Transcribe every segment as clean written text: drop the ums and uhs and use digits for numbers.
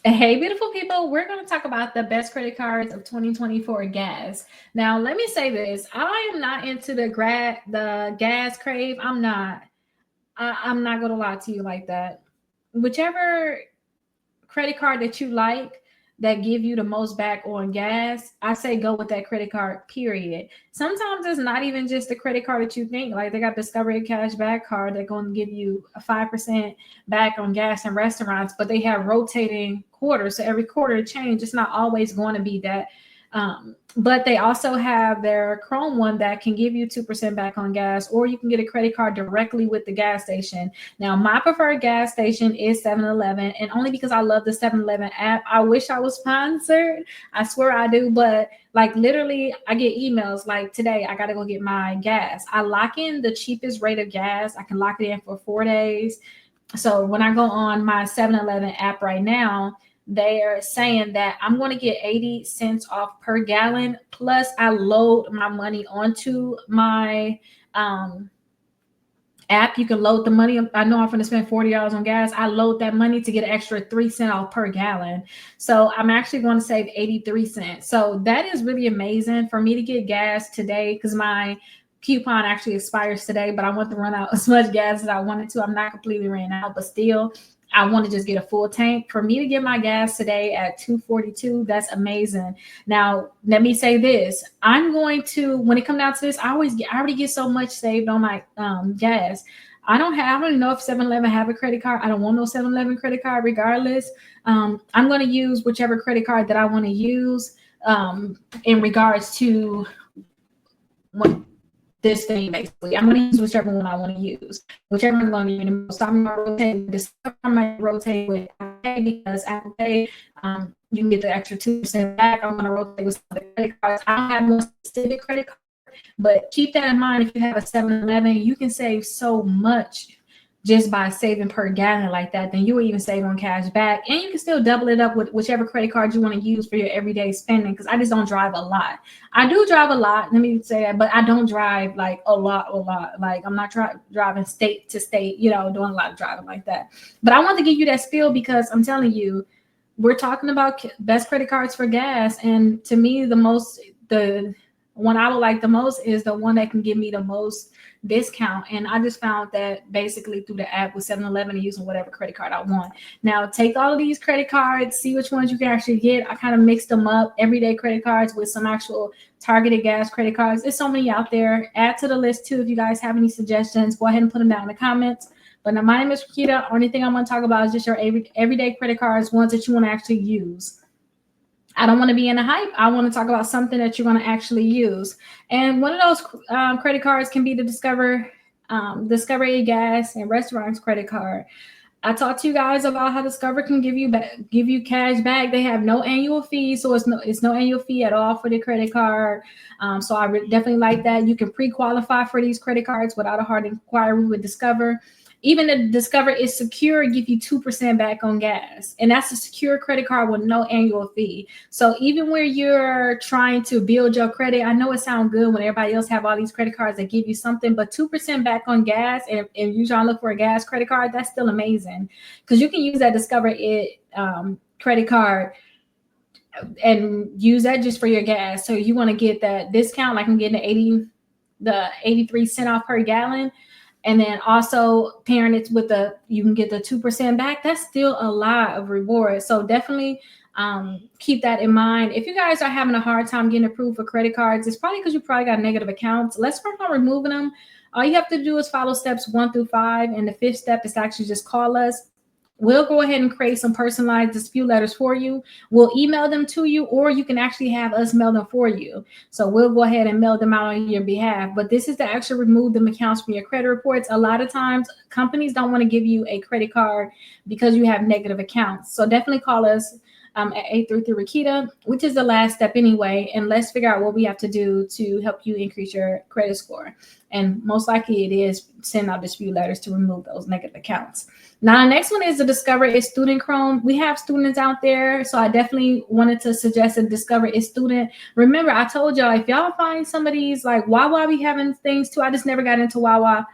Hey, beautiful people, we're going to talk about the best credit cards of 2024 gas. Now, let me say this. I am not into the gas crave. I'm not. I'm not going to lie to you like that. Whichever credit card that you like that give you the most back on gas, I say go with that credit card, period. Sometimes it's not even just the credit card that you think. Like they got Discovery Cash Back card that's going to give you a 5% back on gas in restaurants, but they have rotating quarters. So every quarter change, it's not always going to be that. But they also have their Chrome one that can give you 2% back on gas, or you can get a credit card directly with the gas station. Now, my preferred gas station is 7-Eleven, and only because I love the 7-Eleven app. I wish I was sponsored. I swear I do, but like literally, I get emails like today, I got to go get my gas. I lock in the cheapest rate of gas. I can lock it in for 4 days. So when I go on my 7-Eleven app right now, they are saying that I'm going to get 80 cents off per gallon. Plus, I load my money onto my app. You can load the money. I know I'm going to spend $40 on gas. I load that money to get an extra 3 cents off per gallon. So I'm actually going to save 83 cents. So that is really amazing for me to get gas today because my coupon actually expires today, but I want to run out as much gas as I wanted to. I'm not completely ran out, but still, I want to just get a full tank. For me to get my gas today at 242, that's amazing. Now, let me say this. I'm going to, when it comes down to this, I already get so much saved on my gas. I don't even know if 7-Eleven have a credit card. I don't want no 7-Eleven credit card regardless. I'm going to use whichever credit card that I want to use in regards to what this thing basically. I'm going to use whichever one I want to use, whichever one's going to give me the most. I'm going to rotate with Discover. I might rotate with Apple Pay because Apple Pay, you can get the extra 2% back. I'm going to rotate with some of the credit cards. I don't have one specific credit card, but keep that in mind. If you have a 7-Eleven, you can save so much just by saving per gallon like that. Then you will even save on cash back, and you can still double it up with whichever credit card you want to use for your everyday spending. Because I just don't drive a lot. I do drive a lot, let me say that, but I don't drive like a lot. Like I'm not driving state to state, doing a lot of driving like that. But I want to give you that spiel because I'm telling you, we're talking about best credit cards for gas, and to me, the one I would like the most is the one that can give me the most discount. And I just found that basically through the app with 7-Eleven and using whatever credit card I want. Now, take all of these credit cards, see which ones you can actually get. I kind of mixed them up, everyday credit cards with some actual targeted gas credit cards. There's so many out there. Add to the list too if you guys have any suggestions. Go ahead and put them down in the comments. But now, my name is Rakita. Only thing I want to talk about is just your everyday credit cards, ones that you want to actually use. I don't want to be in a hype. I want to talk about something that you're going to actually use. And one of those credit cards can be the Discover Gas and Restaurants credit card. I talked to you guys about how Discover can give you cash back. They have no annual fee, so it's no annual fee at all for the credit card. So I definitely like that. You can pre-qualify for these credit cards without a hard inquiry with Discover. Even the Discover is secure, give you 2% back on gas. And that's a secure credit card with no annual fee. So even where you're trying to build your credit, I know it sounds good when everybody else have all these credit cards that give you something, but 2% back on gas, and you trying to look for a gas credit card, that's still amazing. Because you can use that Discover credit card and use that just for your gas. So you want to get that discount, like I'm getting the 83 cent off per gallon. And then also pairing it with you can get the 2% back. That's still a lot of reward. So definitely keep that in mind. If you guys are having a hard time getting approved for credit cards, it's probably because you probably got negative accounts. Let's work on removing them. All you have to do is follow steps 1 through 5. And the 5th step is to actually just call us. We'll go ahead and create some personalized dispute letters for you. We'll email them to you, or you can actually have us mail them for you. So we'll go ahead and mail them out on your behalf. But this is to actually remove them accounts from your credit reports. A lot of times, companies don't want to give you a credit card because you have negative accounts. So definitely call us at 833-RAKITA, which is the last step anyway. And let's figure out what we have to do to help you increase your credit score. And most likely it is send out dispute letters to remove those negative accounts. Now, the next one is the Discover is Student Chrome. We have students out there, so I definitely wanted to suggest a Discover is Student. Remember, I told y'all, if y'all find some of these, like Wawa be having things too. I just never got into Wawa.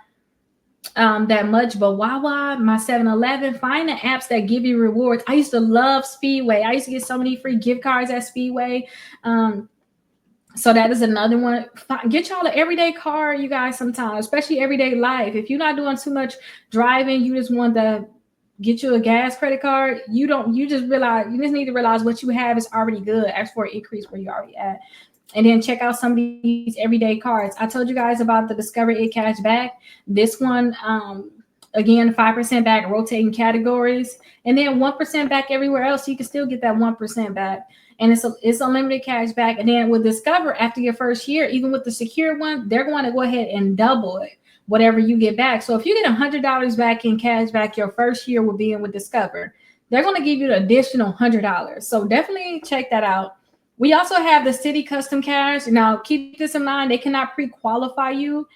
that much, but Wawa, my 7-Eleven, find the apps that give you rewards. I used to love Speedway. I used to get so many free gift cards at Speedway. So that is another one. Get y'all an everyday car, you guys, sometimes, especially everyday life. If you're not doing too much driving, you just want to get you a gas credit card. You just need to realize what you have is already good. Ask for an increase where you're already at. And then check out some of these everyday cards. I told you guys about the Discover It Cash Back. This one, again, 5% back, rotating categories, and then 1% back everywhere else. So you can still get that 1% back. And it's unlimited cash back. And then with Discover, after your first year, even with the secure one, they're going to go ahead and double it, whatever you get back. So if you get $100 back in cash back your first year with being with Discover, they're going to give you the additional $100. So definitely check that out. We also have the Citi Custom Cash. Now, keep this in mind. They cannot pre-qualify you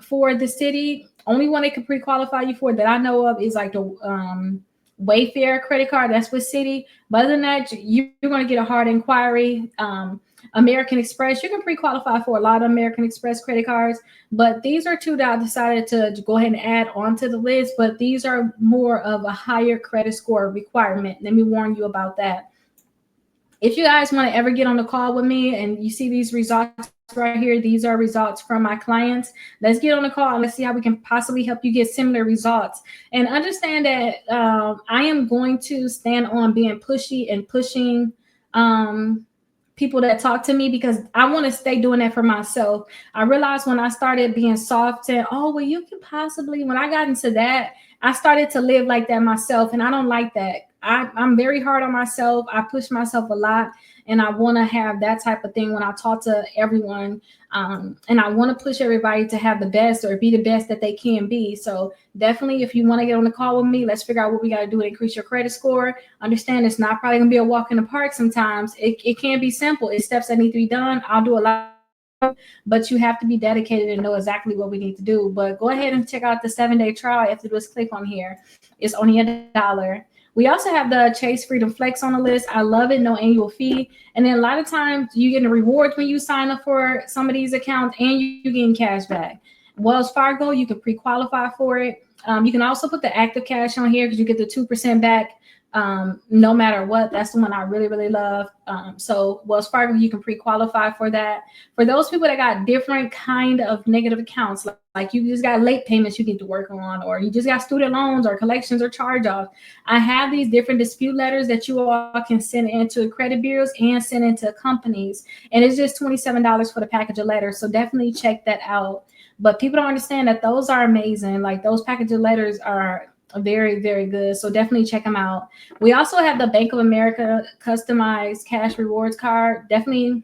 for the Citi. Only one they can pre-qualify you for that I know of is like the Wayfair credit card. That's with Citi. But other than that, you're going to get a hard inquiry. American Express, you can pre-qualify for a lot of American Express credit cards. But these are two that I decided to go ahead and add onto the list. But these are more of a higher credit score requirement. Let me warn you about that. If you guys want to ever get on the call with me and you see these results right here, these are results from my clients. Let's get on the call and let's see how we can possibly help you get similar results. And understand that I am going to stand on being pushy and pushing people that talk to me, because I want to stay doing that for myself. I realized when I started being soft and, oh, well, you can possibly, when I got into that, I started to live like that myself. And I don't like that. I'm very hard on myself. I push myself a lot, and I want to have that type of thing when I talk to everyone. And I want to push everybody to have the best or be the best that they can be. So definitely, if you want to get on the call with me, let's figure out what we got to do to increase your credit score. Understand it's not probably going to be a walk in the park sometimes. It can be simple. It's steps that need to be done. I'll do a lot, but you have to be dedicated and know exactly what we need to do. But go ahead and check out the 7-day trial. After this, click on here. It's only $1. We also have the Chase Freedom Flex on the list. I love it. No annual fee. And then a lot of times you get the rewards when you sign up for some of these accounts, and you getting cash back. Wells Fargo, you can pre-qualify for it. You can also put the active cash on here because you get the 2% back no matter what. That's the one I really, really love. So Wells Fargo, you can pre-qualify for that. For those people that got different kind of negative accounts, like you just got late payments you need to work on, or you just got student loans or collections or charge-offs, I have these different dispute letters that you all can send into credit bureaus and send into companies. And it's just $27 for the package of letters. So definitely check that out. But people don't understand that those are amazing. Like those package of letters are very, very good. So definitely check them out. We also have the Bank of America customized cash rewards card. Definitely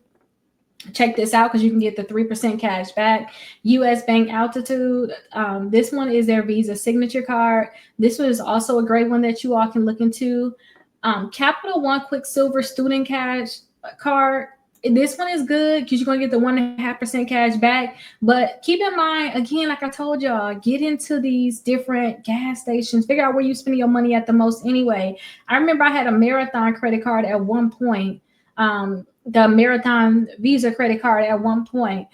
check this out because you can get the 3% cash back. US Bank Altitude. This one is their Visa signature card. This one is also a great one that you all can look into. Capital One Quicksilver student cash card. This one is good because you're going to get the 1.5% cash back. But keep in mind, again, like I told y'all, get into these different gas stations. Figure out where you're spending your money at the most anyway. I remember I had a Marathon credit card at one point. The Marathon Visa credit card at one point.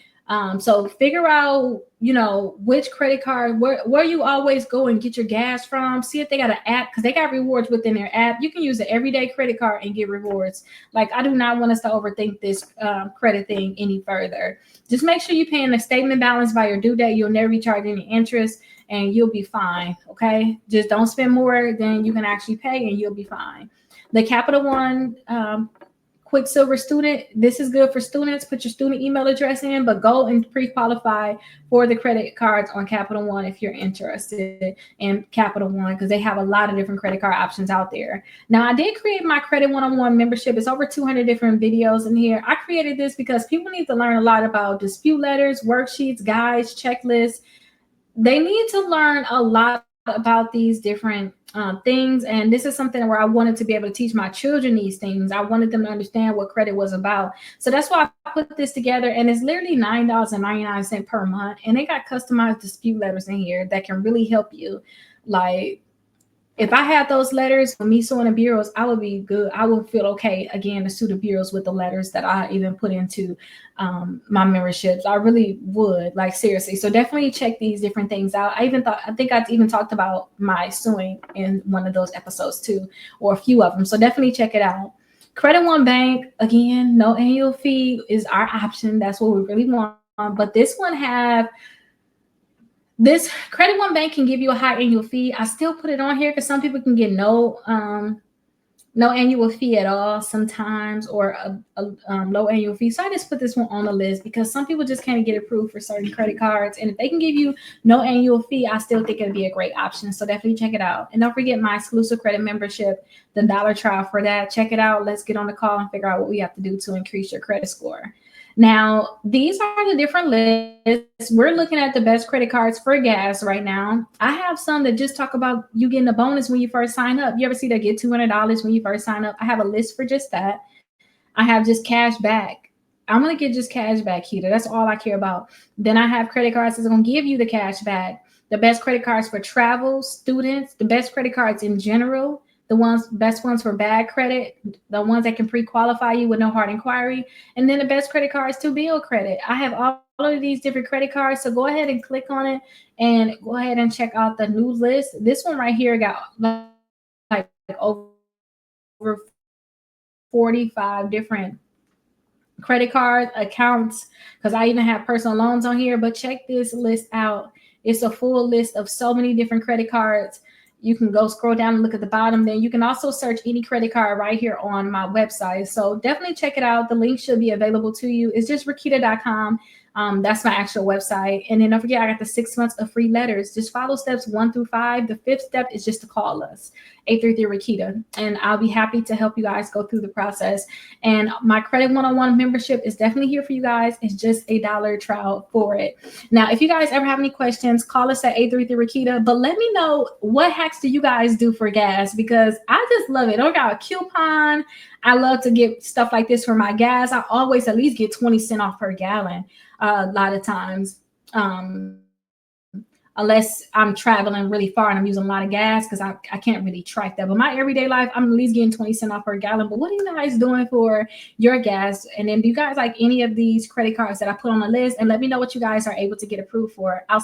So figure out, which credit card, where you always go and get your gas from. See if they got an app, because they got rewards within their app. You can use the everyday credit card and get rewards. Like, I do not want us to overthink this credit thing any further. Just make sure you're paying the statement balance by your due date. You'll never be charged any interest, and you'll be fine. Okay, just don't spend more than you can actually pay, and you'll be fine. The Capital One Quicksilver student, this is good for students. Put your student email address in, but go and pre-qualify for the credit cards on Capital One if you're interested in Capital One, because they have a lot of different credit card options out there. Now, I did create my Credit 101 membership. It's over 200 different videos in here. I created this because people need to learn a lot about dispute letters, worksheets, guides, checklists. They need to learn a lot about these different things, and this is something where I wanted to be able to teach my children these things. I wanted them to understand what credit was about. So that's why I put this together, and it's literally $9.99 per month, and they got customized dispute letters in here that can really help you. Like, if I had those letters for me sewing the bureaus, I would be good. I would feel okay again to sew the bureaus with the letters that I even put into my memberships. I really would, like, seriously. So definitely check these different things out. I think I even talked about my sewing in one of those episodes too, or a few of them. So definitely check it out. Credit One Bank, again, no annual fee is our option. That's what we really want. But this one this Credit One Bank can give you a high annual fee. I still put it on here because some people can get no annual fee at all sometimes, or a low annual fee. So I just put this one on the list because some people just can't get approved for certain credit cards. And if they can give you no annual fee, I still think it'd be a great option. So definitely check it out. And don't forget my exclusive credit membership, the dollar trial for that. Check it out. Let's get on the call and figure out what we have to do to increase your credit score. Now, these are the different lists. We're looking at the best credit cards for gas right now. I have some that just talk about you getting a bonus when you first sign up. You ever see that get $200 when you first sign up? I have a list for just that. I have just cash back. I'm going to get just cash back, Keita. That's all I care about. Then I have credit cards that's going to give you the cash back. The best credit cards for travel, students, the best credit cards in general, the best ones for bad credit, the ones that can pre-qualify you with no hard inquiry, and then the best credit cards to build credit. I have all of these different credit cards, so go ahead and click on it and go ahead and check out the new list. This one right here got like over 45 different credit card accounts, because I even have personal loans on here. But check this list out. It's a full list of so many different credit cards. You can go scroll down and look at the bottom. Then you can also search any credit card right here on my website. So definitely check it out. The link should be available to you. It's just Rakita.com. That's my actual website. And then don't forget, I got the 6 months of free letters. Just follow steps 1 through 5. The 5th step is just to call us, 833-RAKITA. And I'll be happy to help you guys go through the process. And my Credit 101 membership is definitely here for you guys. It's just a dollar trial for it. Now, if you guys ever have any questions, call us at 833-RAKITA. But let me know, what hacks do you guys do for gas? Because I just love it. I got a coupon. I love to get stuff like this for my gas. I always at least get 20 cents off per gallon a lot of times. Unless I'm traveling really far and I'm using a lot of gas, because I can't really track that. But my everyday life, I'm at least getting 20 cents off per gallon. But what are you guys doing for your gas? And then do you guys like any of these credit cards that I put on the list? And let me know what you guys are able to get approved for. I'll